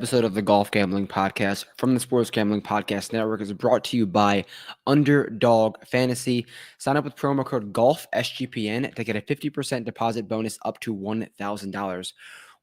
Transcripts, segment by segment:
episode of the Golf Gambling Podcast from the Sports Gambling Podcast Network is brought to you by Underdog Fantasy. Sign up with promo code GOLF SGPN to get a 50% deposit bonus up to $1,000.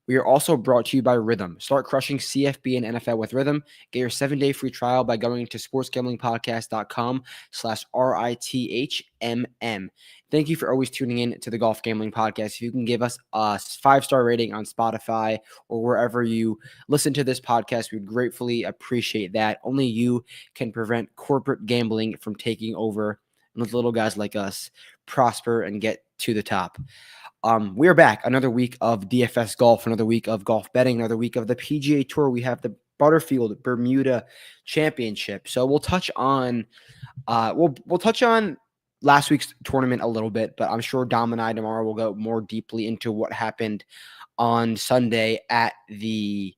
We are also brought to you by Rhythm. Start crushing CFB and NFL with Rhythm. Get your 7-day free trial by going to sportsgamblingpodcast.com/RITHMM. Thank you for always tuning in to the Golf Gambling Podcast. If you can give us a 5-star rating on Spotify or wherever you listen to this podcast, we'd gratefully appreciate that. Only you can prevent corporate gambling from taking over and let little guys like us prosper and get to the top. We are back. Another week of DFS golf, another week of golf betting, another week of the PGA Tour. We have the Butterfield Bermuda Championship. So we'll touch on we'll touch on last week's tournament a little bit, but I'm sure Dom and I tomorrow will go more deeply into what happened on Sunday at the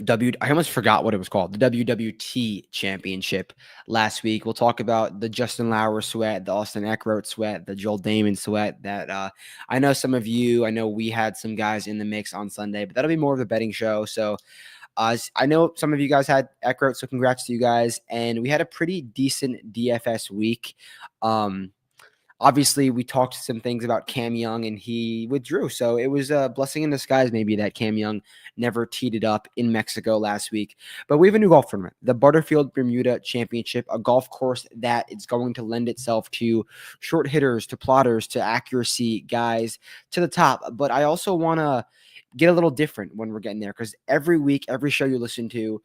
I almost forgot what it was called, the WWT Championship last week. We'll talk about the Justin Lauer sweat, the Austin Eckroat sweat, the Joel Damon sweat that I know some of you, I know we had some guys in the mix on Sunday, but that'll be more of a betting show. So I know some of you guys had Eckroat, so congrats to you guys. And we had a pretty decent DFS week. Obviously, we talked some things about Cam Young, and he withdrew. So it was a blessing in disguise, maybe, that Cam Young never teed it up in Mexico last week. But we have a new golf tournament, the Butterfield Bermuda Championship, a golf course that is going to lend itself to short hitters, to plotters, to accuracy guys, to the top. But I also want to get a little different when we're getting there, because every week, every show you listen to,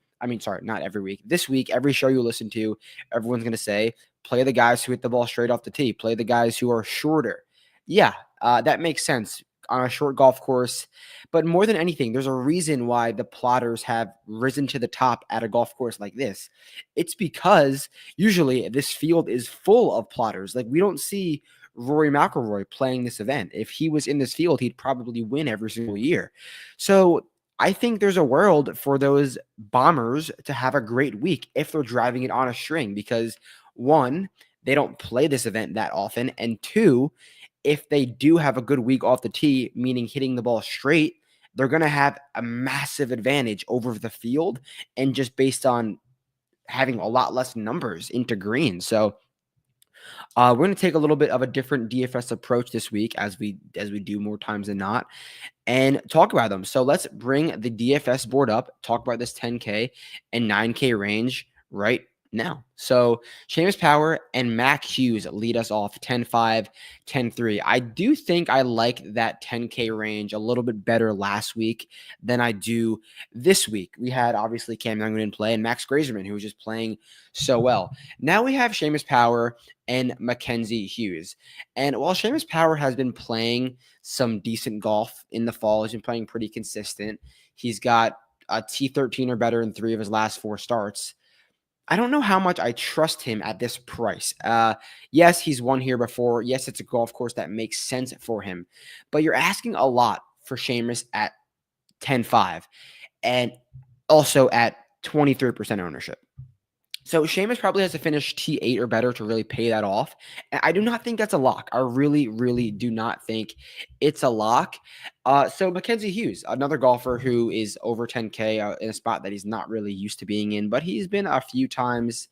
not every week. This week, every show you listen to, everyone's going to say, play the guys who hit the ball straight off the tee. Play the guys who are shorter. Yeah, that makes sense on a short golf course. But more than anything, there's a reason why the plotters have risen to the top at a golf course like this. It's because usually this field is full of plotters. Like, we don't see Rory McIlroy playing this event. If he was in this field, he'd probably win every single year. So I think there's a world for those bombers to have a great week if they're driving it on a string, because one, they don't play this event that often, and two, if they do have a good week off the tee, meaning hitting the ball straight, they're going to have a massive advantage over the field, and just based on having a lot less numbers into green. So we're going to take a little bit of a different DFS approach this week, as we do more times than not, and talk about them. So let's bring the DFS board up, talk about this 10K and 9K range right now. So Seamus Power and Mac Hughes lead us off 10-5, 10-3. I do think I like that 10K range a little bit better last week than I do this week. We had obviously Cam Young in play and Max Grazerman, who was just playing so well. Now we have Seamus Power and Mackenzie Hughes. And while Seamus Power has been playing some decent golf in the fall, he's been playing pretty consistent. He's got a T13 or better in 3 of his last 4 starts. I don't know how much I trust him at this price. Yes, he's won here before. Yes, it's a golf course that makes sense for him. But you're asking a lot for Seamus at 10-5 and also at 23% ownership. So Seamus probably has to finish T8 or better to really pay that off. And I do not think that's a lock. I really, really do not think it's a lock. So Mackenzie Hughes, another golfer who is over 10K in a spot that he's not really used to being in, but he's been a few times.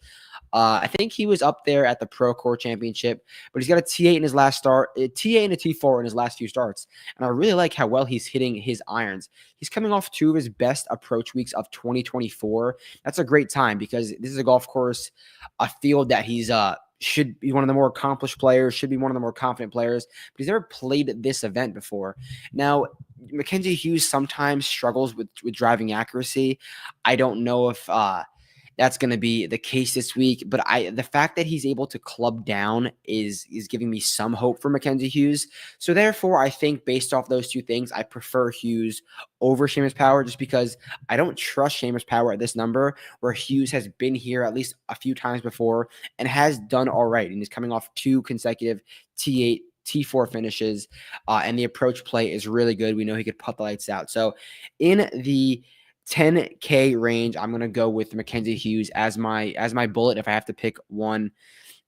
I think he was up there at the Pro Core Championship, but he's got a T8 in his last start, a T8 and a T4 in his last few starts. And I really like how well he's hitting his irons. He's coming off 2 of his best approach weeks of 2024. That's a great time, because this is a golf course, a field that he's should be one of the more accomplished players, should be one of the more confident players, but he's never played this event before. Now, Mackenzie Hughes sometimes struggles with driving accuracy. I don't know if that's going to be the case this week, but the fact that he's able to club down is giving me some hope for Mackenzie Hughes. So therefore, I think based off those 2 things, I prefer Hughes over Seamus Power, just because I don't trust Seamus Power at this number, where Hughes has been here at least a few times before and has done all right. And he's coming off 2 consecutive T8, T4 finishes, and the approach play is really good. We know he could put the lights out. So in the 10K range, I'm going to go with Mackenzie Hughes as my bullet if I have to pick one.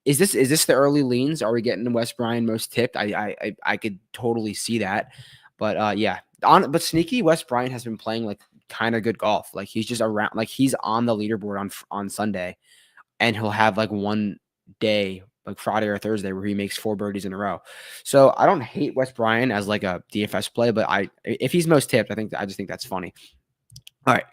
Is this the early leans? Are we getting Wes Bryan most tipped? I could totally see that. But yeah. But sneaky Wes Bryan has been playing like kind of good golf. Like he's just around, like he's on the leaderboard on Sunday, and he'll have like one day, like Friday or Thursday, where he makes 4 birdies in a row. So I don't hate Wes Bryant as like a DFS play, but if he's most tipped, I just think that's funny. All right,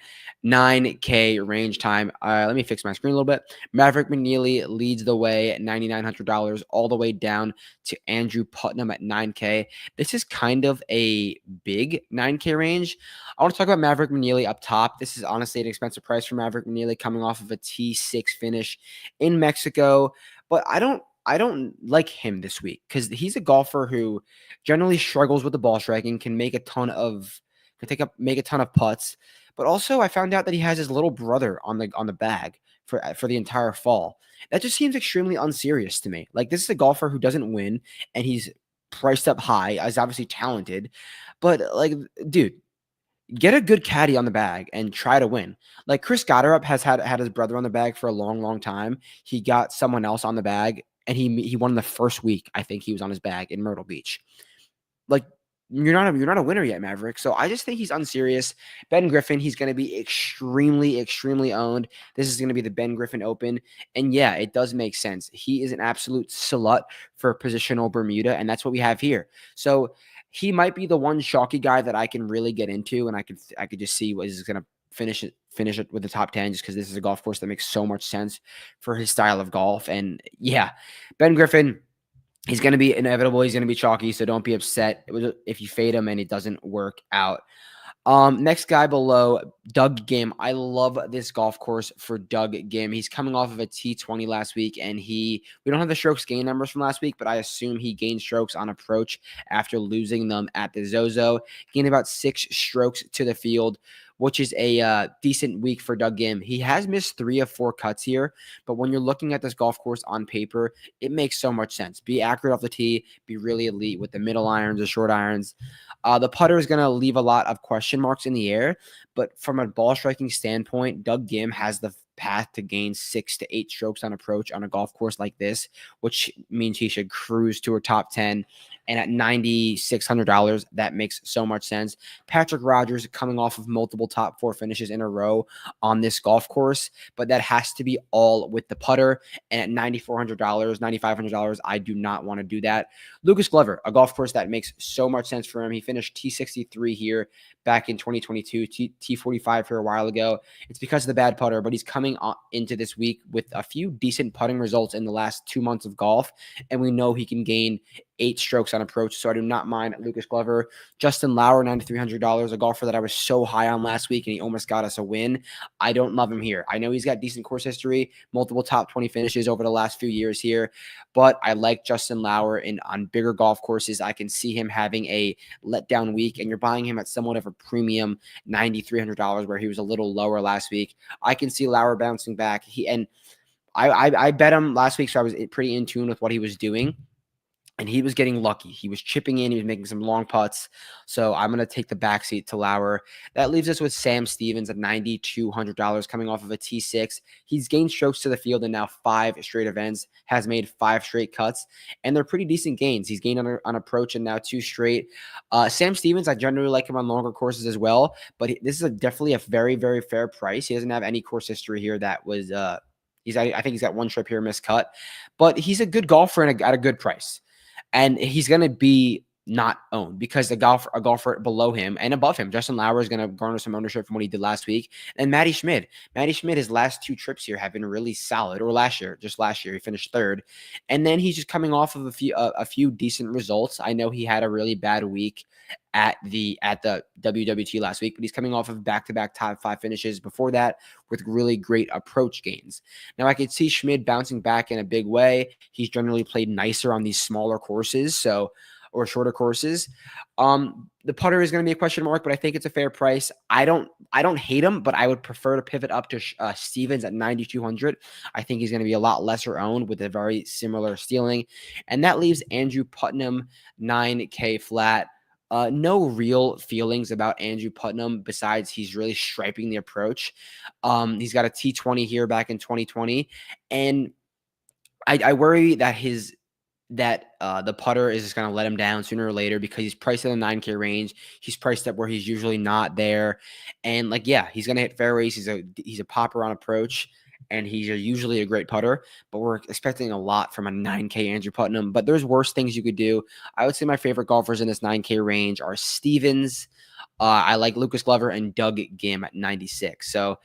9K range time. Let me fix my screen a little bit. Maverick McNeely leads the way at $9,900, all the way down to Andrew Putnam at 9K. This is kind of a big 9K range. I want to talk about Maverick McNeely up top. This is honestly an expensive price for Maverick McNeely, coming off of a T6 finish in Mexico. But I don't like him this week because he's a golfer who generally struggles with the ball striking, can make a ton of putts. But also, I found out that he has his little brother on the bag for the entire fall. That just seems extremely unserious to me. Like, this is a golfer who doesn't win, and he's priced up high, is obviously talented. But, like, dude, get a good caddy on the bag and try to win. Like, Chris Gotterup has had his brother on the bag for a long, long time. He got someone else on the bag, and he won the first week. I think he was on his bag in Myrtle Beach. Like, you're not a winner yet, Maverick. So I just think he's unserious. Ben Griffin, he's going to be extremely, extremely owned. This is going to be the Ben Griffin Open. And yeah, it does make sense. He is an absolute slut for positional Bermuda, and that's what we have here. So he might be the one chalky guy that I can really get into, and I could just see what is going to finish it with the top 10, just because this is a golf course that makes so much sense for his style of golf. And yeah, Ben Griffin, he's going to be inevitable. He's going to be chalky, so don't be upset if you fade him and it doesn't work out. Next guy below, Doug Gim. I love this golf course for Doug Gim. He's coming off of a T20 last week, and we don't have the strokes gain numbers from last week, but I assume he gained strokes on approach after losing them at the Zozo. Gained about 6 strokes to the field, which is a decent week for Doug Gim. He has missed 3 of 4 cuts here, but when you're looking at this golf course on paper, it makes so much sense. Be accurate off the tee, be really elite with the middle irons, the short irons. The putter is going to leave a lot of question marks in the air, but from a ball striking standpoint, Doug Gim has the path to gain 6 to 8 strokes on approach on a golf course like this, which means he should cruise to a top 10. And at $9,600, that makes so much sense. Patrick Rodgers coming off of multiple top 4 finishes in a row on this golf course, but that has to be all with the putter. And at $9,400, $9,500, I do not want to do that. Lucas Glover, a golf course that makes so much sense for him. He finished T63 here back in 2022, T45 here a while ago. It's because of the bad putter, but he's coming into this week with a few decent putting results in the last 2 months of golf, and we know he can gain 8 strokes on approach, so I do not mind Lucas Glover. Justin Lauer, $9,300, a golfer that I was so high on last week, and he almost got us a win. I don't love him here. I know he's got decent course history, multiple top 20 finishes over the last few years here, but I like Justin Lauer on bigger golf courses. I can see him having a letdown week, and you're buying him at somewhat of a premium $9,300, where he was a little lower last week. I can see Lauer bouncing back. I bet him last week, so I was pretty in tune with what he was doing. And he was getting lucky. He was chipping in. He was making some long putts. So I'm going to take the backseat to Lauer. That leaves us with Sam Stevens at $9,200 coming off of a T6. He's gained strokes to the field in now 5 straight events, has made 5 straight cuts, and they're pretty decent gains. He's gained on approach and now 2 straight. Sam Stevens, I generally like him on longer courses as well, but this is definitely a very, very fair price. He doesn't have any course history here that was I think he's got 1 trip here, missed cut, but he's a good golfer and at a good price. And he's going to be not owned because a golfer below him and above him, Justin Lauer, is going to garner some ownership from what he did last week. And Matty Schmid, his last 2 trips here have been really solid. Or last year, he finished 3rd. And then he's just coming off of a few decent results. I know he had a really bad week at the WWT last week, but he's coming off of back-to-back top 5 finishes before that with really great approach gains. Now, I could see Schmid bouncing back in a big way. He's generally played nicer on these smaller courses, or shorter courses. The putter is going to be a question mark, but I think it's a fair price. I don't hate him, but I would prefer to pivot up to Stevens at $9,200. I think he's going to be a lot lesser owned with a very similar stealing. And that leaves Andrew Putnam, $9K flat. No real feelings about Andrew Putnam besides he's really striping the approach. He's got a T20 here back in 2020. And I worry that his that the putter is just going to let him down sooner or later because he's priced in the 9K range. He's priced up where he's usually not there. And like, yeah, he's going to hit fairways. He's a popper on approach, and he's usually a great putter, but we're expecting a lot from a 9K Andrew Putnam. But there's worse things you could do. I would say my favorite golfers in this 9K range are Stevens. I like Lucas Glover and Doug Gim at 96. So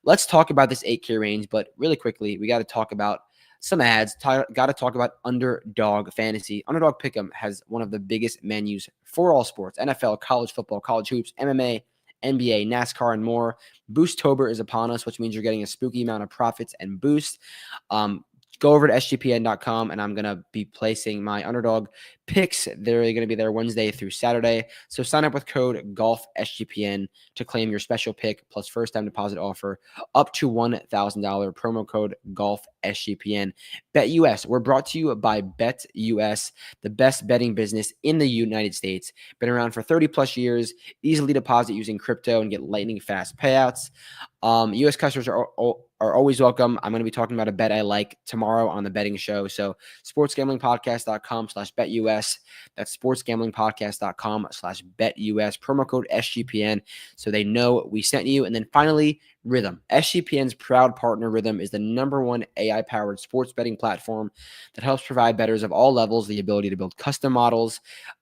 let's talk about this 8K range. But really quickly, we got to talk about some ads. Got to talk about Underdog Fantasy. Underdog Pick'em has one of the biggest menus for all sports: NFL, college football, college hoops, MMA, NBA, NASCAR, and more. Boosttober is upon us, which means you're getting a spooky amount of profits and boost. Go over to sgpn.com, and I'm going to be placing my Underdog picks. They're going to be there Wednesday through Saturday. So sign up with code GOLFSGPN to claim your special pick plus first-time deposit offer up to $1,000. Promo code GOLFSGPN. BetUS. We're brought to you by BetUS, the best betting business in the United States. Been around for 30-plus years. Easily deposit using crypto and get lightning-fast payouts. U.S. customers are always welcome. I'm going to be talking about a bet I like tomorrow on the betting show. So sportsgamblingpodcast.com/betus. That's sportsgamblingpodcast.com/betus. Promo code SGPN so they know we sent you. And then finally, Rhythm. SGPN's proud partner, Rhythm, is the #1 AI-powered sports betting platform that helps provide bettors of all levels the ability to build custom models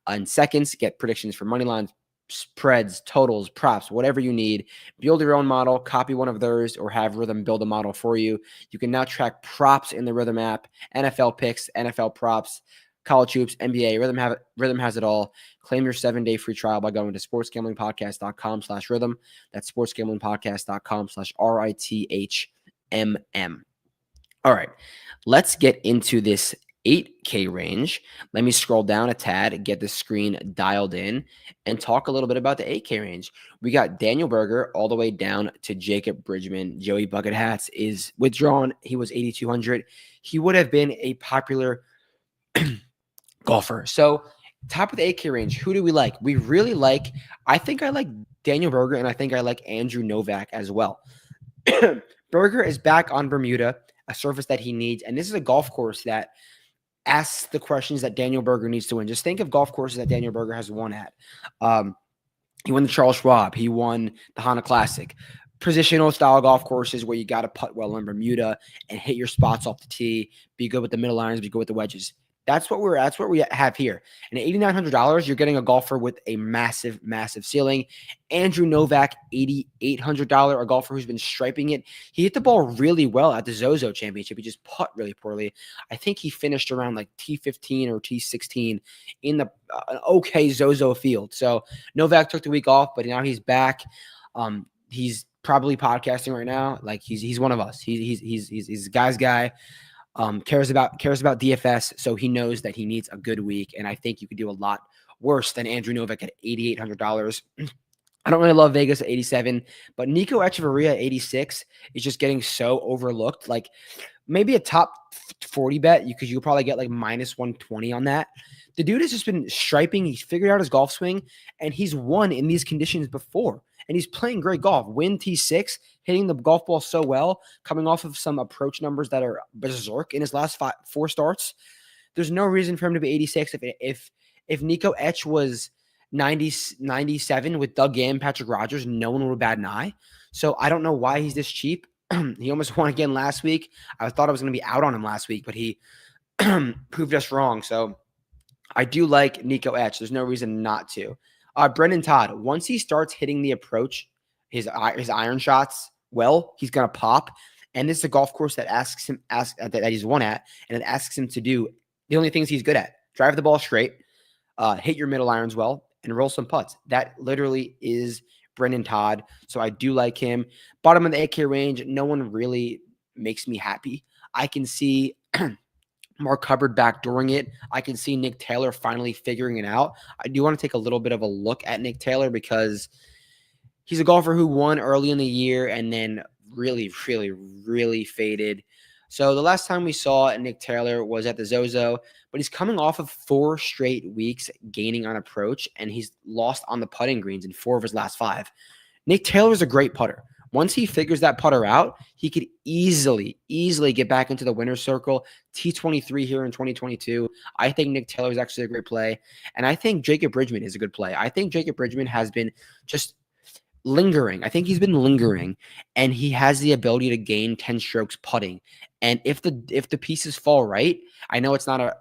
in seconds, get predictions for money lines, spreads, totals, props, whatever you need. Build your own model, copy one of theirs, or have Rhythm build a model for you. You can now track props in the Rhythm app, NFL picks, NFL props, college hoops, NBA. Rhythm has it all. Claim your 7-day free trial by going to sportsgamblingpodcast.com/rhythm. That's sportsgamblingpodcast.com/RITHMM. All right, let's get into this 8K range. Let me scroll down a tad, get the screen dialed in, and talk a little bit about the 8K range. We got Daniel Berger all the way down to Jacob Bridgman. Joey Bucket Hats is withdrawn. He was 8,200. He would have been a popular golfer. So top of the 8K range, who do we like? We really like, I think I like Daniel Berger, and I think I like Andrew Novak as well. Berger is back on Bermuda, a surface that he needs, and this is a golf course that asks the questions that Daniel Berger needs to win. Just think of golf courses that Daniel Berger has won at. He won the Charles Schwab. He won the Honda Classic. Positional style golf courses where you got to putt well in Bermuda and hit your spots off the tee, be good with the middle irons, be good with the wedges. That's what we have here. And at $8,900, you're getting a golfer with a massive, massive ceiling. Andrew Novak, $8,800, a golfer who's been striping it. He hit the ball really well at the Zozo Championship. He just putt really poorly. I think he finished around like T15 or T16 in the an okay Zozo field. So Novak took the week off, but now he's back. He's probably podcasting right now. Like he's one of us. He's a guy's guy. Cares about DFS, so he knows that he needs a good week, and I think you could do a lot worse than Andrew Novak at $8,800. I don't really love Vegas at 87, but Nico Echeverria at 86 is just getting so overlooked. Like maybe a top 40 bet, because you'll probably get like minus 120 on that. The dude has just been striping. He's figured out his golf swing, and he's won in these conditions before. And he's playing great golf. Win T6, hitting the golf ball so well, coming off of some approach numbers that are berserk in his last 4 starts. There's no reason for him to be 86. If Nico Etch was 97 with Doug Gam, Patrick Rogers, no one would bat an eye. So I don't know why he's this cheap. He almost won again last week. I thought I was going to be out on him last week, but he proved us wrong. So I do like Nico Etch. There's no reason not to. Brendan Todd, once he starts hitting the approach, his iron shots, well, he's going to pop. And this is a golf course that that he's won at, and it asks him to do the only things he's good at: drive the ball straight, hit your middle irons well, and roll some putts. That literally is Brendan Todd. So I do like him. Bottom of the 8K range, no one really makes me happy. I can see Mark Hubbard backdooring it. I can see Nick Taylor finally figuring it out. I do want to take a little bit of a look at Nick Taylor because he's a golfer who won early in the year and then really, really, really faded. So the last time we saw Nick Taylor was at the Zozo, but he's coming off of 4 straight weeks gaining on approach, and he's lost on the putting greens in 4 of his last 5. Nick Taylor is a great putter. Once he figures that putter out, he could easily get back into the winner's circle. T23 here in 2022. I think Nick Taylor is actually a great play. And I think Jacob Bridgman is a good play. I think Jacob Bridgman has been just lingering. I think he's been lingering, and he has the ability to gain 10 strokes putting. And if the pieces fall right, I know it's not an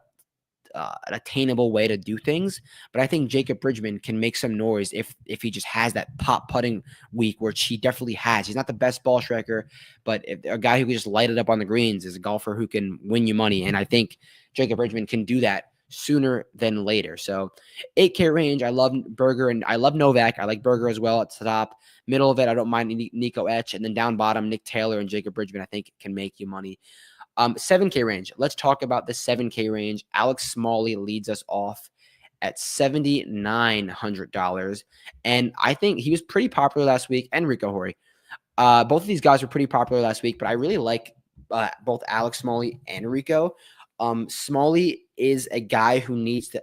attainable way to do things, but I think Jacob Bridgman can make some noise if he just has that pop putting week, which he definitely has. He's not the best ball striker, but a guy who can just light it up on the greens is a golfer who can win you money, and I think Jacob Bridgman can do that sooner than later. So 8K range, I love Berger and I love Novak. I like Berger as well at the top. Middle of it, I don't mind Nico Etch, and then down bottom, Nick Taylor and Jacob Bridgman, I think can make you money. 7K range. Let's talk about the 7K range. Alex Smalley leads us off at $7,900. And I think he was pretty popular last week, and Rico Horry. Both of these guys were pretty popular last week, but I really like both Alex Smalley and Rico. Smalley is a guy who needs a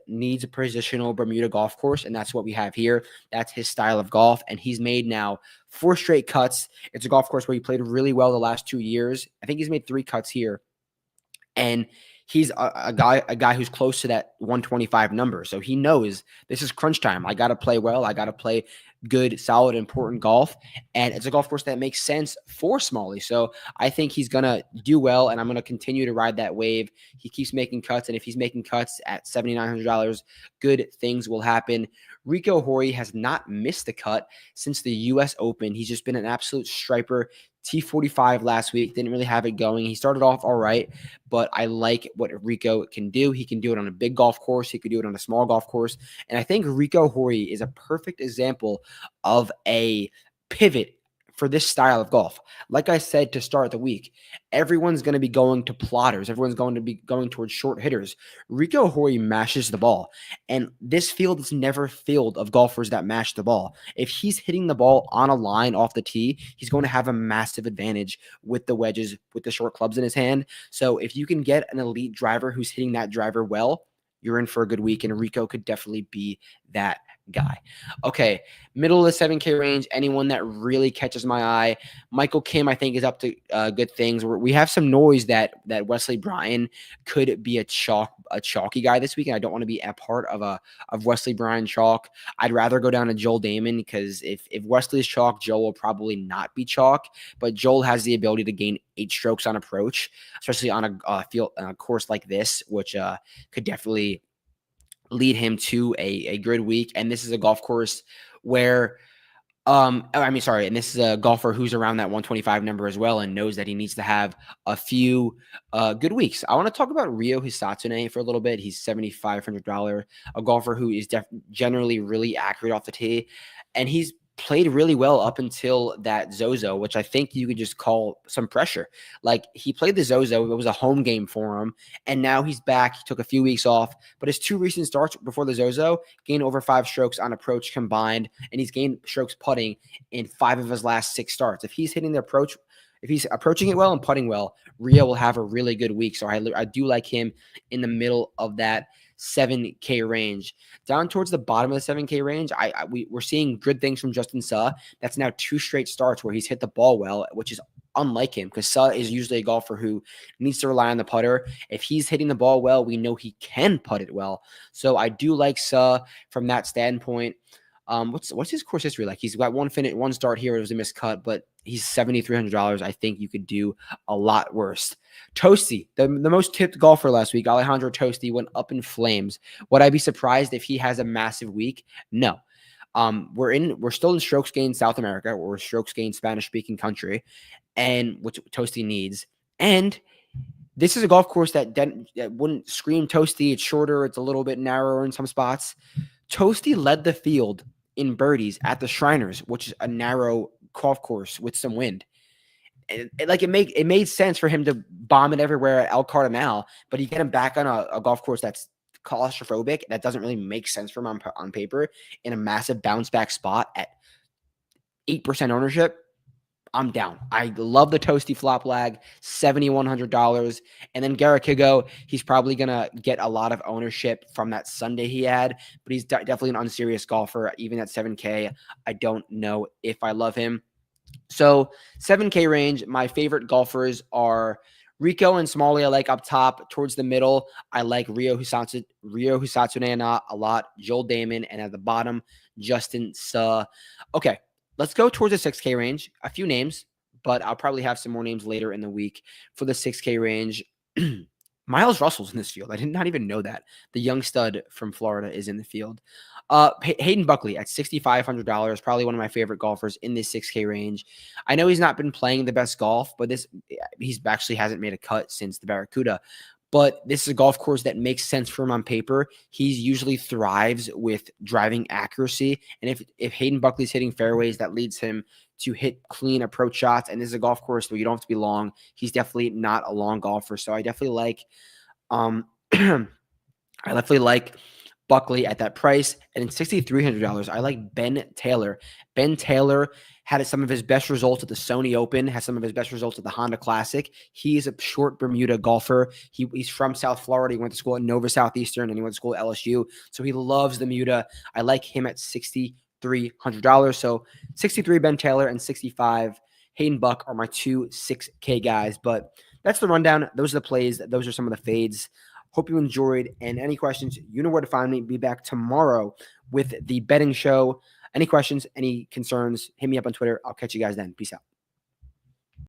positional Bermuda golf course, and that's what we have here. That's his style of golf, and he's made now 4 straight cuts. It's a golf course where he played really well the last 2 years. I think he's made 3 cuts here, and he's a guy who's close to that 125 number. So he knows this is crunch time. I got to play well. I got to play good, solid, important golf. And it's a golf course that makes sense for Smalley. So I think he's going to do well, and I'm going to continue to ride that wave. He keeps making cuts, and if he's making cuts at $7,900, good things will happen. Rico Horry has not missed a cut since the U.S. Open. He's just been an absolute striper. T45 last week, didn't really have it going. He started off all right, but I like what Rico can do. He can do it on a big golf course. He could do it on a small golf course. And I think Rico Horry is a perfect example of a pivot for this style of golf. Like I said to start the week, everyone's going to be going to plotters. Everyone's going to be going towards short hitters. Rico Horry mashes the ball, and this field is never filled of golfers that mash the ball. If he's hitting the ball on a line off the tee, he's going to have a massive advantage with the wedges, with the short clubs in his hand. So if you can get an elite driver who's hitting that driver well, you're in for a good week, and Rico could definitely be that guy. Okay, middle of the 7K range, anyone that really catches my eye. Michael Kim, I think, is up to good things. We have some noise that Wesley Bryan could be a chalky guy this week, and I don't want to be a part of Wesley Bryan chalk. I'd rather go down to Joel Damon, because if Wesley is chalk, Joel will probably not be chalk, but Joel has the ability to gain 8 strokes on approach, especially on a course like this, which could definitely lead him to a good week. And this is a golf course where and this is a golfer who's around that 125 number as well, and knows that he needs to have a few good weeks. I want to talk about Ryo Hisatsune for a little bit. He's $7,500, a golfer who is generally really accurate off the tee, and he's played really well up until that Zozo, which I think you could just call some pressure. Like, he played the Zozo, it was a home game for him, and now he's back. He took a few weeks off, but his 2 recent starts before the Zozo gained over 5 strokes on approach combined, and he's gained strokes putting in 5 of his last 6 starts. If he's hitting the approach, if he's approaching it well and putting well, Ryo will have a really good week. So I do like him in the middle of that 7K range. Down towards the bottom of the 7K range, we're seeing good things from Justin Suh. That's now 2 straight starts where he's hit the ball well, which is unlike him, because Suh is usually a golfer who needs to rely on the putter. If he's hitting the ball well, we know he can putt it well. So I do like Suh from that standpoint. What's his course history like? He's got one start here. It was a missed cut, but he's $7,300. I think you could do a lot worse. Toasty, the most tipped golfer last week, Alejandro Toasty, went up in flames. Would I be surprised if he has a massive week? No. We're still in strokes gained South America, or strokes gained Spanish speaking country, and which Toasty needs. And this is a golf course that wouldn't scream Toasty. It's shorter. It's a little bit narrower in some spots. Toasty led the field in birdies at the Shriners, which is a narrow golf course with some wind. It made sense for him to bomb it everywhere at El Cardinal, but you get him back on a golf course that's claustrophobic. That doesn't really make sense for him on paper, in a massive bounce back spot at 8% ownership. I'm down. I love the Toasty flop lag, $7,100. And then Garrett Kigo, he's probably going to get a lot of ownership from that Sunday he had, but he's definitely an unserious golfer, even at 7K. I don't know if I love him. So 7K range, my favorite golfers are Rico and Smalley. I like up top. Towards the middle, I like Rio Hisatsune a lot. Joel Damon. And at the bottom, Justin Suh. Okay, let's go towards the 6K range. A few names, but I'll probably have some more names later in the week for the 6K range. Miles Russell's in this field. I did not even know that. The young stud from Florida is in the field. Hayden Buckley at $6,500, probably one of my favorite golfers in this 6K range. I know he's not been playing the best golf, but he's actually hasn't made a cut since the Barracuda. But this is a golf course that makes sense for him on paper. He usually thrives with driving accuracy. And if Hayden Buckley's hitting fairways, that leads him to hit clean approach shots. And this is a golf course where you don't have to be long. He's definitely not a long golfer. So I definitely like Buckley at that price. And in $6,300, I like Ben Taylor. Ben Taylor had some of his best results at the Sony Open, has some of his best results at the Honda Classic. He's a short Bermuda golfer. He's from South Florida. He went to school at Nova Southeastern, and he went to school at LSU. So he loves the Bermuda. I like him at $6,300. So 63 Ben Taylor and 65 Hayden Buck are my two 6K guys. But that's the rundown. Those are the plays. Those are some of the fades. Hope you enjoyed. And any questions, you know where to find me. Be back tomorrow with the betting show. Any questions, any concerns, hit me up on Twitter. I'll catch you guys then. Peace out.